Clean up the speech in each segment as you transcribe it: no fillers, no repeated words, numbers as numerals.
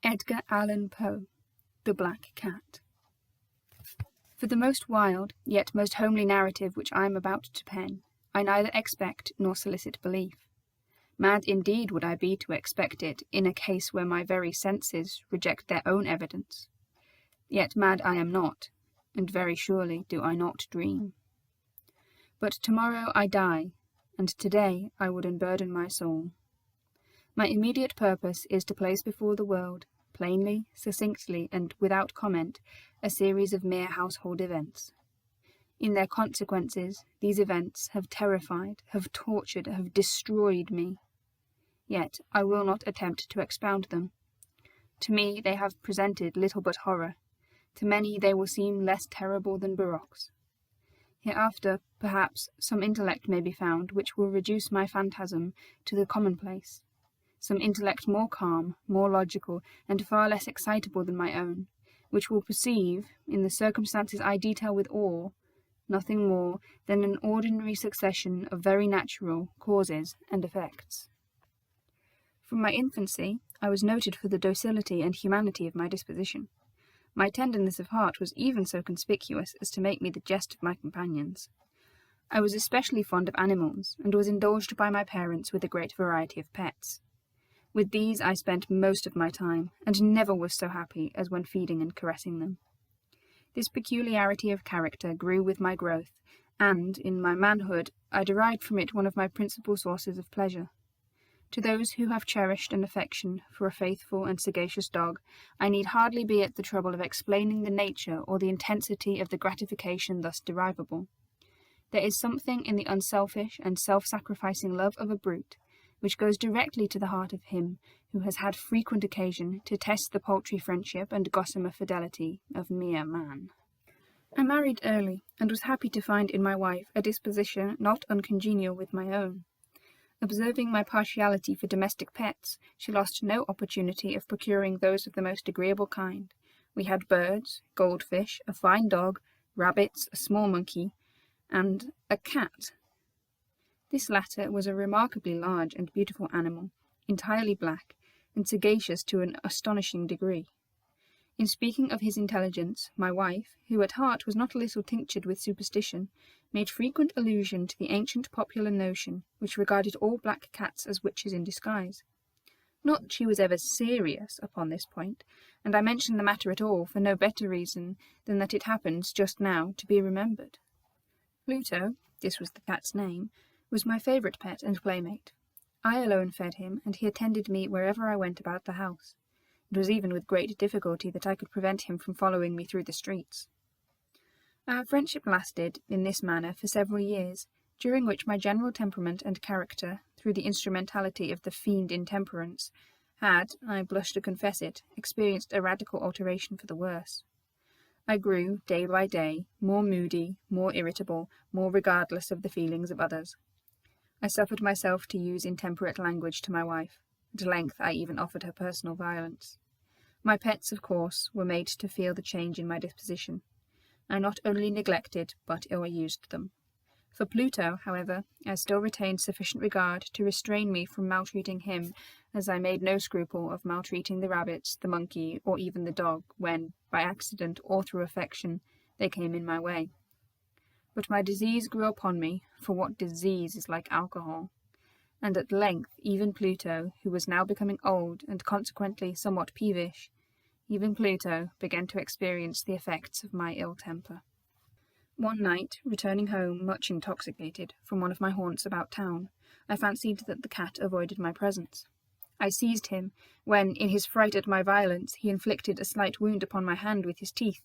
Edgar Allan Poe, The Black Cat. For the most wild, yet most homely narrative which I am about to pen, I neither expect nor solicit belief. Mad indeed would I be to expect it in a case where my very senses reject their own evidence. Yet mad I am not, and very surely do I not dream. But tomorrow I die, and today I would unburden my soul. My immediate purpose is to place before the world, plainly, succinctly, and without comment, a series of mere household events. In their consequences, these events have terrified, have tortured, have destroyed me. Yet I will not attempt to expound them. To me they have presented little but horror. To many they will seem less terrible than barroques. Hereafter, perhaps, some intellect may be found which will reduce my phantasm to the commonplace. Some intellect more calm, more logical, and far less excitable than my own, which will perceive, in the circumstances I detail with awe, nothing more than an ordinary succession of very natural causes and effects. From my infancy I was noted for the docility and humanity of my disposition. My tenderness of heart was even so conspicuous as to make me the jest of my companions. I was especially fond of animals, and was indulged by my parents with a great variety of pets. With these I spent most of my time, and never was so happy as when feeding and caressing them. This peculiarity of character grew with my growth, and, in my manhood, I derived from it one of my principal sources of pleasure. To those who have cherished an affection for a faithful and sagacious dog, I need hardly be at the trouble of explaining the nature or the intensity of the gratification thus derivable. There is something in the unselfish and self-sacrificing love of a brute, which goes directly to the heart of him who has had frequent occasion to test the paltry friendship and gossamer fidelity of mere man. I married early, and was happy to find in my wife a disposition not uncongenial with my own. Observing my partiality for domestic pets, she lost no opportunity of procuring those of the most agreeable kind. We had birds, goldfish, a fine dog, rabbits, a small monkey, and a cat. This latter was a remarkably large and beautiful animal, entirely black, and sagacious to an astonishing degree. In speaking of his intelligence, my wife, who at heart was not a little tinctured with superstition, made frequent allusion to the ancient popular notion which regarded all black cats as witches in disguise. Not that she was ever serious upon this point, and I mention the matter at all for no better reason than that it happens just now to be remembered. Pluto, this was the cat's name, was my favourite pet and playmate. I alone fed him, and he attended me wherever I went about the house. It was even with great difficulty that I could prevent him from following me through the streets. Our friendship lasted, in this manner, for several years, during which my general temperament and character, through the instrumentality of the fiend intemperance, had, I blush to confess it, experienced a radical alteration for the worse. I grew, day by day, more moody, more irritable, more regardless of the feelings of others. I suffered myself to use intemperate language to my wife. At length I even offered her personal violence. My pets, of course, were made to feel the change in my disposition. I not only neglected, but ill-used them. For Pluto, however, I still retained sufficient regard to restrain me from maltreating him, as I made no scruple of maltreating the rabbits, the monkey, or even the dog, when, by accident or through affection, they came in my way. But my disease grew upon me, for what disease is like alcohol? And at length even Pluto, who was now becoming old and consequently somewhat peevish, even Pluto began to experience the effects of my ill temper. One night, returning home much intoxicated from one of my haunts about town, I fancied that the cat avoided my presence. I seized him, when, in his fright at my violence, he inflicted a slight wound upon my hand with his teeth.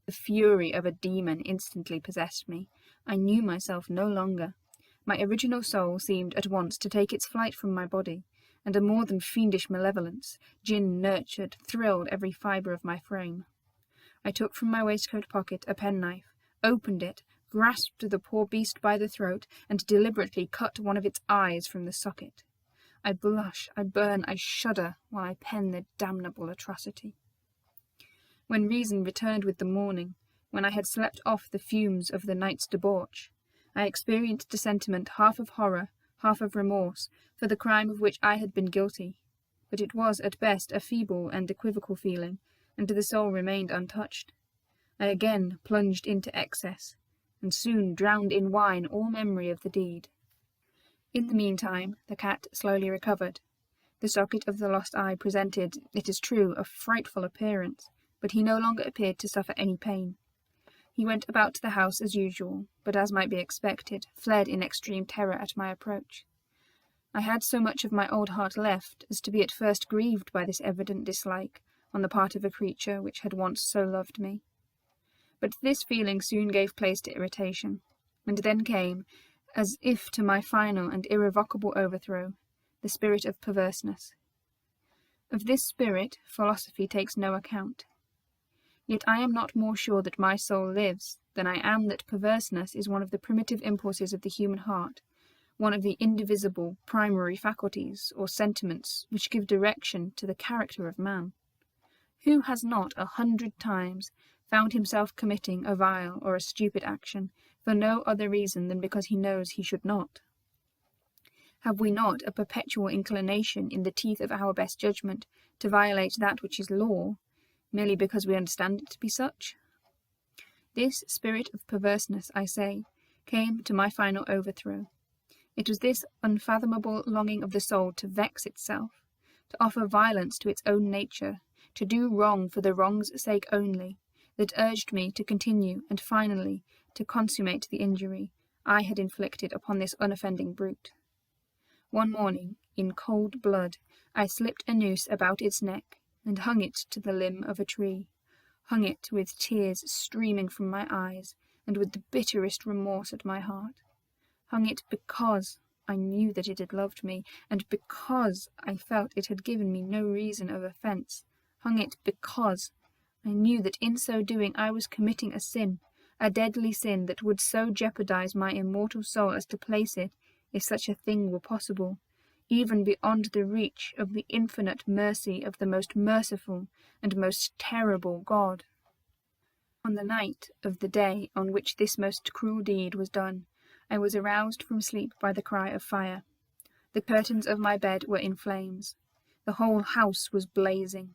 The fury of a demon instantly possessed me. I knew myself no longer. My original soul seemed at once to take its flight from my body, and a more than fiendish malevolence, gin-nurtured, thrilled every fibre of my frame. I took from my waistcoat pocket a penknife, opened it, grasped the poor beast by the throat, and deliberately cut one of its eyes from the socket. I blush, I burn, I shudder, while I pen the damnable atrocity. When reason returned with the morning, when I had slept off the fumes of the night's debauch, I experienced a sentiment half of horror, half of remorse, for the crime of which I had been guilty. but it was at best a feeble and equivocal feeling, and the soul remained untouched. I again plunged into excess, and soon drowned in wine all memory of the deed. In the meantime, the cat slowly recovered. The socket of the lost eye presented, it is true, a frightful appearance, but he no longer appeared to suffer any pain. He went about the house as usual, but as might be expected, fled in extreme terror at my approach. I had so much of my old heart left as to be at first grieved by this evident dislike on the part of a creature which had once so loved me. But this feeling soon gave place to irritation, and then came, as if to my final and irrevocable overthrow, the spirit of perverseness. Of this spirit philosophy takes no account. Yet I am not more sure that my soul lives than I am that perverseness is one of the primitive impulses of the human heart, one of the indivisible primary faculties or sentiments which give direction to the character of man. Who has not 100 times found himself committing a vile or a stupid action for no other reason than because he knows he should not? Have we not a perpetual inclination in the teeth of our best judgment to violate that which is law, merely because we understand it to be such? This spirit of perverseness, I say, came to my final overthrow. It was this unfathomable longing of the soul to vex itself, to offer violence to its own nature, to do wrong for the wrong's sake only, that urged me to continue and finally to consummate the injury I had inflicted upon this unoffending brute. One morning, in cold blood, I slipped a noose about its neck and hung it to the limb of a tree, hung it with tears streaming from my eyes and with the bitterest remorse at my heart, hung it because I knew that it had loved me, and because I felt it had given me no reason of offence, hung it because I knew that in so doing I was committing a sin, a deadly sin that would so jeopardize my immortal soul as to place it, if such a thing were possible, even beyond the reach of the infinite mercy of the most merciful and most terrible God. On the night of the day on which this most cruel deed was done, I was aroused from sleep by the cry of fire. The curtains of my bed were in flames. The whole house was blazing.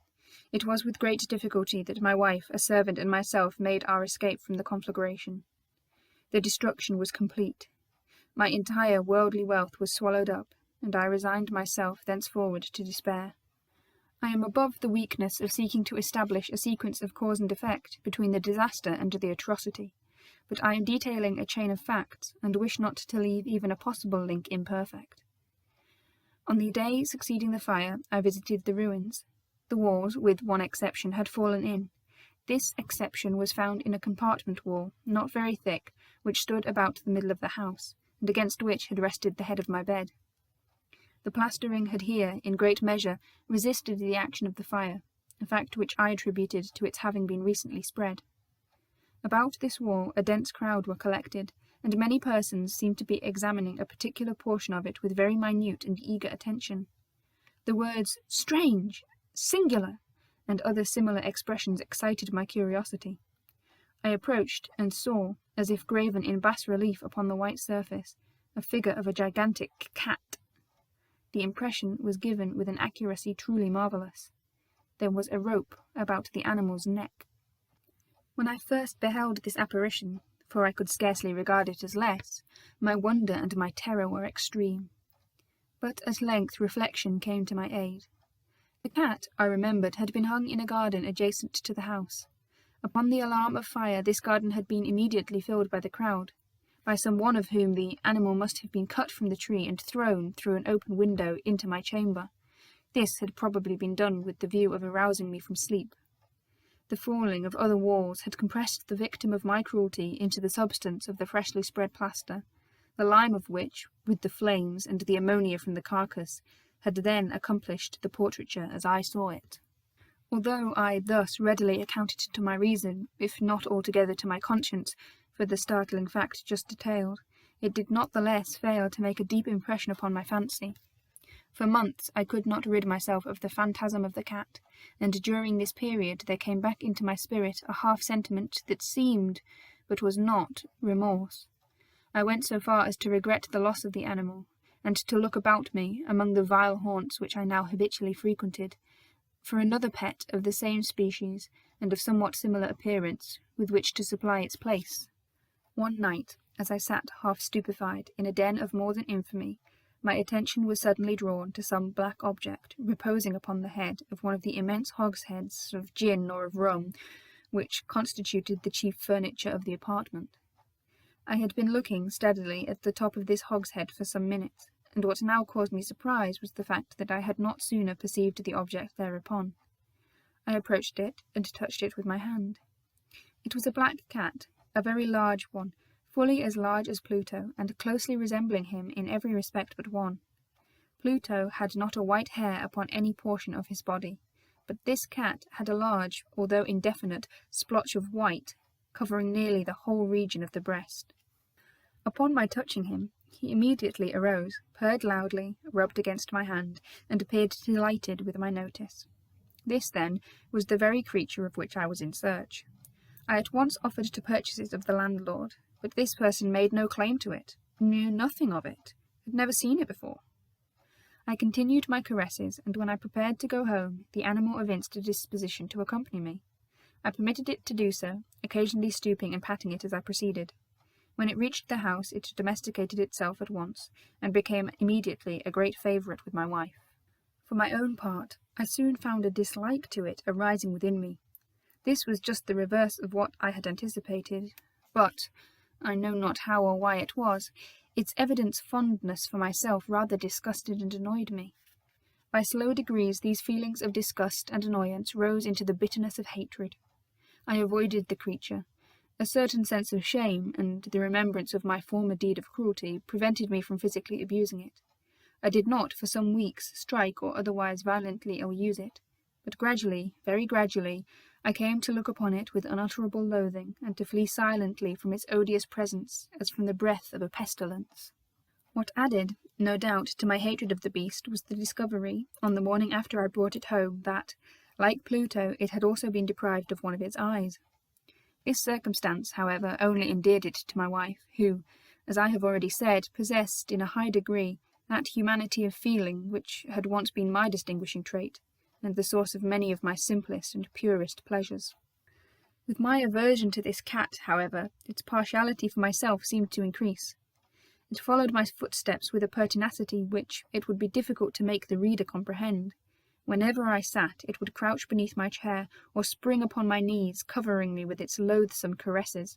It was with great difficulty that my wife, a servant, and myself made our escape from the conflagration. The destruction was complete. My entire worldly wealth was swallowed up, and I resigned myself thenceforward to despair. I am above the weakness of seeking to establish a sequence of cause and effect between the disaster and the atrocity, but I am detailing a chain of facts, and wish not to leave even a possible link imperfect. On the day succeeding the fire, I visited the ruins. The walls, with one exception, had fallen in. This exception was found in a compartment wall, not very thick, which stood about the middle of the house, and against which had rested the head of my bed. The plastering had here, in great measure, resisted the action of the fire, a fact which I attributed to its having been recently spread. About this wall a dense crowd were collected, and many persons seemed to be examining a particular portion of it with very minute and eager attention. The words "strange," "singular," and other similar expressions excited my curiosity. I approached and saw, as if graven in bas relief upon the white surface, a figure of a gigantic cat. The impression was given with an accuracy truly marvellous. There was a rope about the animal's neck. When I first beheld this apparition, for I could scarcely regard it as less, my wonder and my terror were extreme. But at length reflection came to my aid. The cat, I remembered, had been hung in a garden adjacent to the house. Upon the alarm of fire, this garden had been immediately filled by the crowd, by some one of whom the animal must have been cut from the tree and thrown through an open window into my chamber. This had probably been done with the view of arousing me from sleep. The falling of other walls had compressed the victim of my cruelty into the substance of the freshly spread plaster, the lime of which, with the flames and the ammonia from the carcass, had then accomplished the portraiture as I saw it. Although I thus readily accounted to my reason, if not altogether to my conscience, for the startling fact just detailed, it did not the less fail to make a deep impression upon my fancy. For months I could not rid myself of the phantasm of the cat, and during this period there came back into my spirit a half-sentiment that seemed, but was not, remorse. I went so far as to regret the loss of the animal, and to look about me, among the vile haunts which I now habitually frequented, for another pet of the same species and of somewhat similar appearance, with which to supply its place. One night, as I sat half stupefied in a den of more than infamy, my attention was suddenly drawn to some black object reposing upon the head of one of the immense hogsheads of gin or of rum, which constituted the chief furniture of the apartment. I had been looking steadily at the top of this hogshead for some minutes, and what now caused me surprise was the fact that I had not sooner perceived the object thereupon. I approached it and touched it with my hand. It was a black cat, a very large one, fully as large as Pluto, and closely resembling him in every respect but one. Pluto had not a white hair upon any portion of his body, but this cat had a large, although indefinite, splotch of white, covering nearly the whole region of the breast. Upon my touching him, he immediately arose, purred loudly, rubbed against my hand, and appeared delighted with my notice. This, then, was the very creature of which I was in search. I at once offered to purchase it of the landlord, but this person made no claim to it, knew nothing of it, had never seen it before. I continued my caresses, and when I prepared to go home, the animal evinced a disposition to accompany me. I permitted it to do so, occasionally stooping and patting it as I proceeded. When it reached the house, it domesticated itself at once, and became immediately a great favourite with my wife. For my own part, I soon found a dislike to it arising within me. This was just the reverse of what I had anticipated, but, I know not how or why it was, its evident fondness for myself rather disgusted and annoyed me. By slow degrees these feelings of disgust and annoyance rose into the bitterness of hatred. I avoided the creature. A certain sense of shame, and the remembrance of my former deed of cruelty, prevented me from physically abusing it. I did not, for some weeks, strike or otherwise violently ill-use it, but gradually, very gradually, I came to look upon it with unutterable loathing, and to flee silently from its odious presence, as from the breath of a pestilence. What added, no doubt, to my hatred of the beast was the discovery, on the morning after I brought it home, that, like Pluto, it had also been deprived of one of its eyes. This circumstance, however, only endeared it to my wife, who, as I have already said, possessed, in a high degree, that humanity of feeling which had once been my distinguishing trait, and the source of many of my simplest and purest pleasures. With my aversion to this cat, however, its partiality for myself seemed to increase. It followed my footsteps with a pertinacity which it would be difficult to make the reader comprehend. Whenever I sat, it would crouch beneath my chair, or spring upon my knees, covering me with its loathsome caresses.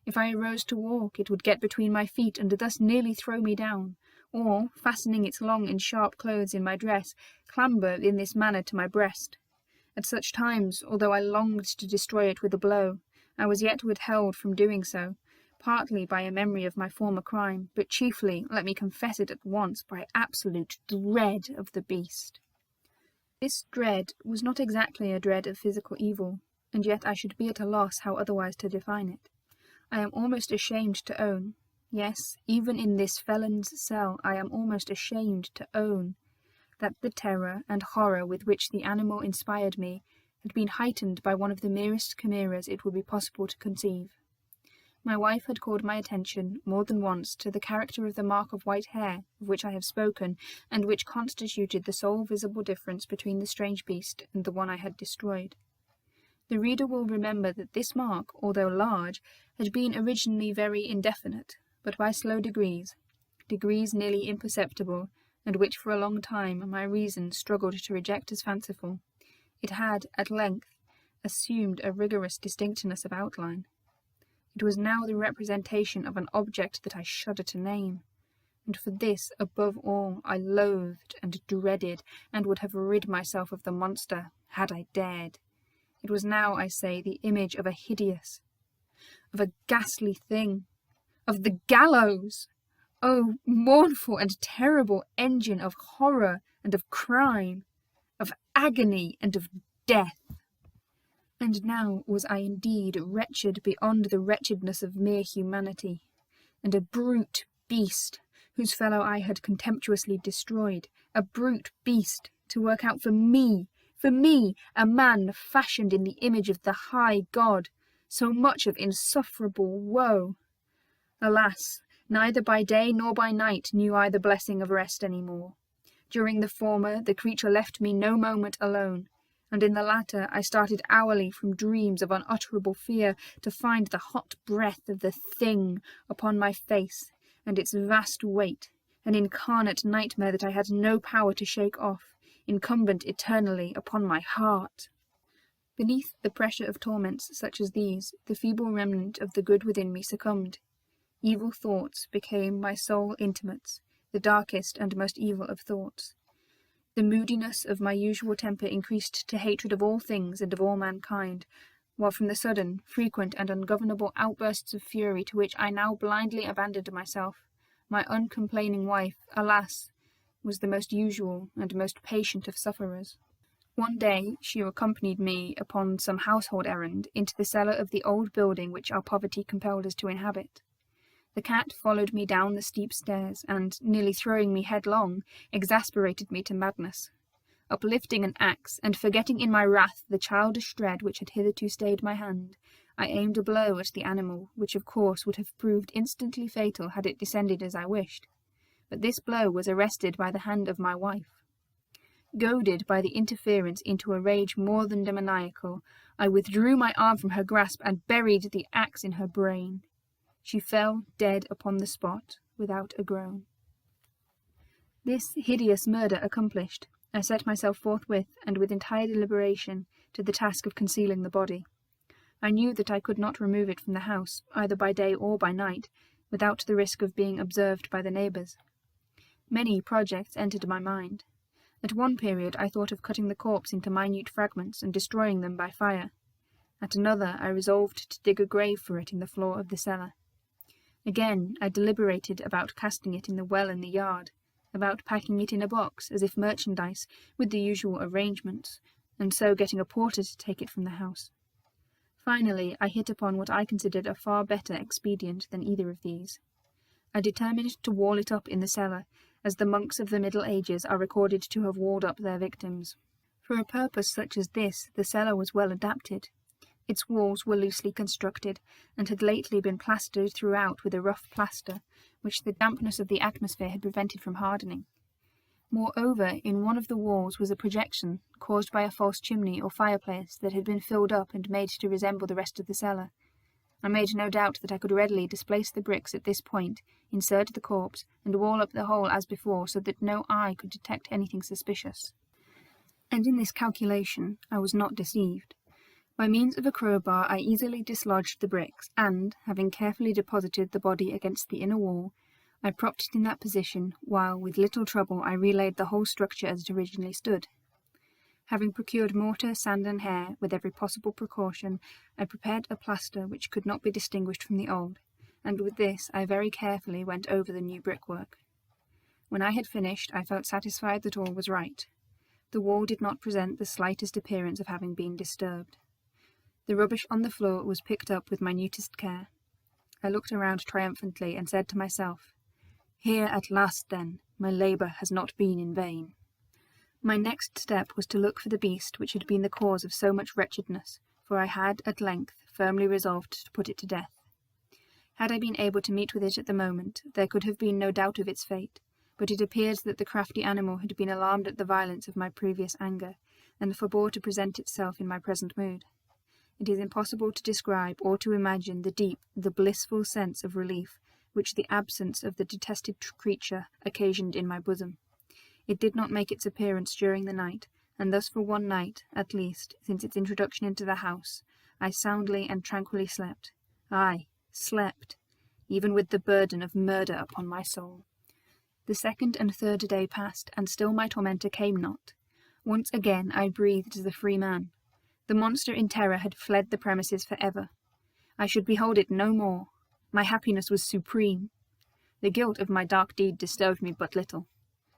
If I arose to walk, it would get between my feet, and thus nearly throw me down, or, fastening its long and sharp clothes in my dress, clamber in this manner to my breast. At such times, although I longed to destroy it with a blow, I was yet withheld from doing so, partly by a memory of my former crime, but chiefly, let me confess it at once, by absolute dread of the beast. This dread was not exactly a dread of physical evil, and yet I should be at a loss how otherwise to define it. I am almost ashamed to own, yes, even in this felon's cell I am almost ashamed to own, that the terror and horror with which the animal inspired me had been heightened by one of the merest chimeras it would be possible to conceive. My wife had called my attention more than once to the character of the mark of white hair of which I have spoken, and which constituted the sole visible difference between the strange beast and the one I had destroyed. The reader will remember that this mark, although large, had been originally very indefinite, but by slow degrees nearly imperceptible, and which for a long time my reason struggled to reject as fanciful, it had, at length, assumed a rigorous distinctness of outline. It was now the representation of an object that I shudder to name, and for this, above all, I loathed and dreaded, and would have rid myself of the monster, had I dared. It was now, I say, the image of a hideous, of a ghastly thing, of the gallows! Oh, mournful and terrible engine of horror and of crime, of agony and of death! And now was I indeed wretched beyond the wretchedness of mere humanity, and a brute beast, whose fellow I had contemptuously destroyed, a brute beast, to work out for me, a man fashioned in the image of the high God, so much of insufferable woe. Alas, Neither by day nor by night knew I the blessing of rest any more. During the former, the creature left me no moment alone, and in the latter I started hourly from dreams of unutterable fear to find the hot breath of the thing upon my face, and its vast weight, an incarnate nightmare that I had no power to shake off, incumbent eternally upon my heart. Beneath the pressure of torments such as these, the feeble remnant of the good within me succumbed. Evil thoughts became my sole intimates, the darkest and most evil of thoughts. The moodiness of my usual temper increased to hatred of all things and of all mankind, while from the sudden, frequent, and ungovernable outbursts of fury to which I now blindly abandoned myself, my uncomplaining wife, alas, was the most usual and most patient of sufferers. One day she accompanied me upon some household errand into the cellar of the old building which our poverty compelled us to inhabit. The cat followed me down the steep stairs, and, nearly throwing me headlong, exasperated me to madness. Uplifting an axe, and forgetting in my wrath the childish dread which had hitherto stayed my hand, I aimed a blow at the animal, which of course would have proved instantly fatal had it descended as I wished. But this blow was arrested by the hand of my wife. Goaded by the interference into a rage more than demoniacal, I withdrew my arm from her grasp and buried the axe in her brain. She fell dead upon the spot, without a groan. This hideous murder accomplished, I set myself forthwith, and with entire deliberation, to the task of concealing the body. I knew that I could not remove it from the house, either by day or by night, without the risk of being observed by the neighbours. Many projects entered my mind. At one period I thought of cutting the corpse into minute fragments and destroying them by fire. At another I resolved to dig a grave for it in the floor of the cellar. Again I deliberated about casting it in the well in the yard, about packing it in a box as if merchandise, with the usual arrangements, and so getting a porter to take it from the house. Finally I hit upon what I considered a far better expedient than either of these. I determined to wall it up in the cellar, as the monks of the Middle Ages are recorded to have walled up their victims. For a purpose such as this the cellar was well adapted. Its walls were loosely constructed, and had lately been plastered throughout with a rough plaster, which the dampness of the atmosphere had prevented from hardening. Moreover, in one of the walls was a projection, caused by a false chimney or fireplace that had been filled up and made to resemble the rest of the cellar. I made no doubt that I could readily displace the bricks at this point, insert the corpse, and wall up the hole as before, so that no eye could detect anything suspicious. And in this calculation I was not deceived. By means of a crowbar I easily dislodged the bricks, and, having carefully deposited the body against the inner wall, I propped it in that position, while with little trouble I relaid the whole structure as it originally stood. Having procured mortar, sand, and hair, with every possible precaution, I prepared a plaster which could not be distinguished from the old, and with this I very carefully went over the new brickwork. When I had finished, I felt satisfied that all was right. The wall did not present the slightest appearance of having been disturbed. The rubbish on the floor was picked up with minutest care. I looked around triumphantly and said to myself, "Here at last, then, my labour has not been in vain." My next step was to look for the beast which had been the cause of so much wretchedness, for I had, at length, firmly resolved to put it to death. Had I been able to meet with it at the moment, there could have been no doubt of its fate, but it appeared that the crafty animal had been alarmed at the violence of my previous anger, and forbore to present itself in my present mood. It is impossible to describe or to imagine the deep, the blissful sense of relief which the absence of the detested creature occasioned in my bosom. It did not make its appearance during the night, and thus for one night, at least, since its introduction into the house, I soundly and tranquilly slept. Ay, slept, even with the burden of murder upon my soul. The second and third day passed, and still my tormentor came not. Once again I breathed as a free man. The monster in terror had fled the premises for ever. I should behold it no more. My happiness was supreme. The guilt of my dark deed disturbed me but little.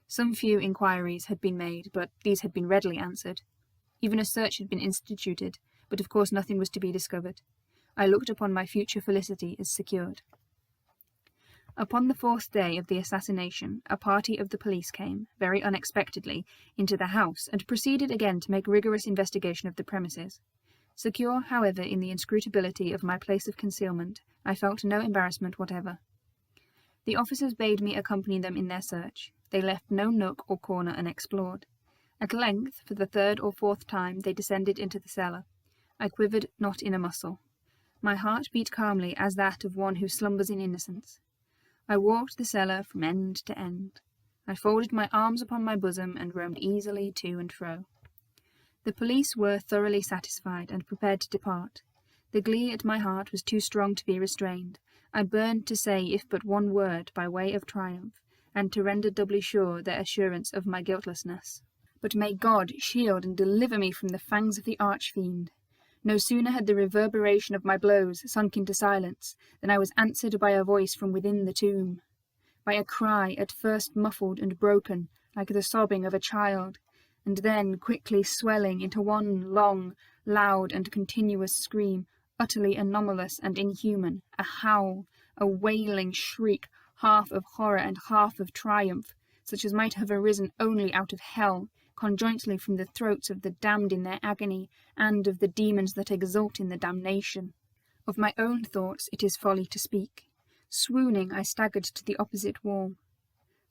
Some few inquiries had been made, but these had been readily answered. Even a search had been instituted, but of course nothing was to be discovered. I looked upon my future felicity as secured. Upon the fourth day of the assassination, a party of the police came, very unexpectedly, into the house, and proceeded again to make rigorous investigation of the premises. Secure, however, in the inscrutability of my place of concealment, I felt no embarrassment whatever. The officers bade me accompany them in their search. They left no nook or corner unexplored. At length, for the third or fourth time, they descended into the cellar. I quivered not in a muscle. My heart beat calmly as that of one who slumbers in innocence. I walked the cellar from end to end. I folded my arms upon my bosom and roamed easily to and fro. The police were thoroughly satisfied and prepared to depart. The glee at my heart was too strong to be restrained. I burned to say if but one word by way of triumph, and to render doubly sure their assurance of my guiltlessness. But may God shield and deliver me from the fangs of the arch-fiend! No sooner had the reverberation of my blows sunk into silence than I was answered by a voice from within the tomb, by a cry at first muffled and broken, like the sobbing of a child, and then quickly swelling into one long, loud and continuous scream, utterly anomalous and inhuman, a howl, a wailing shriek, half of horror and half of triumph, such as might have arisen only out of hell, conjointly from the throats of the damned in their agony, and of the demons that exult in the damnation. Of my own thoughts it is folly to speak. Swooning, I staggered to the opposite wall.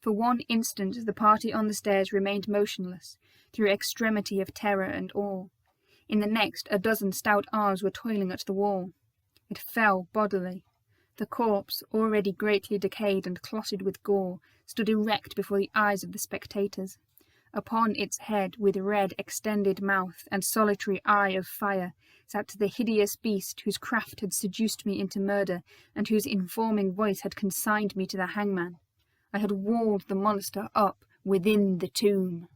For one instant the party on the stairs remained motionless, through extremity of terror and awe. In the next, a dozen stout arms were toiling at the wall. It fell bodily. The corpse, already greatly decayed and clotted with gore, stood erect before the eyes of the spectators. Upon its head, with red extended mouth and solitary eye of fire, sat the hideous beast whose craft had seduced me into murder, and whose informing voice had consigned me to the hangman. I had walled the monster up within the tomb.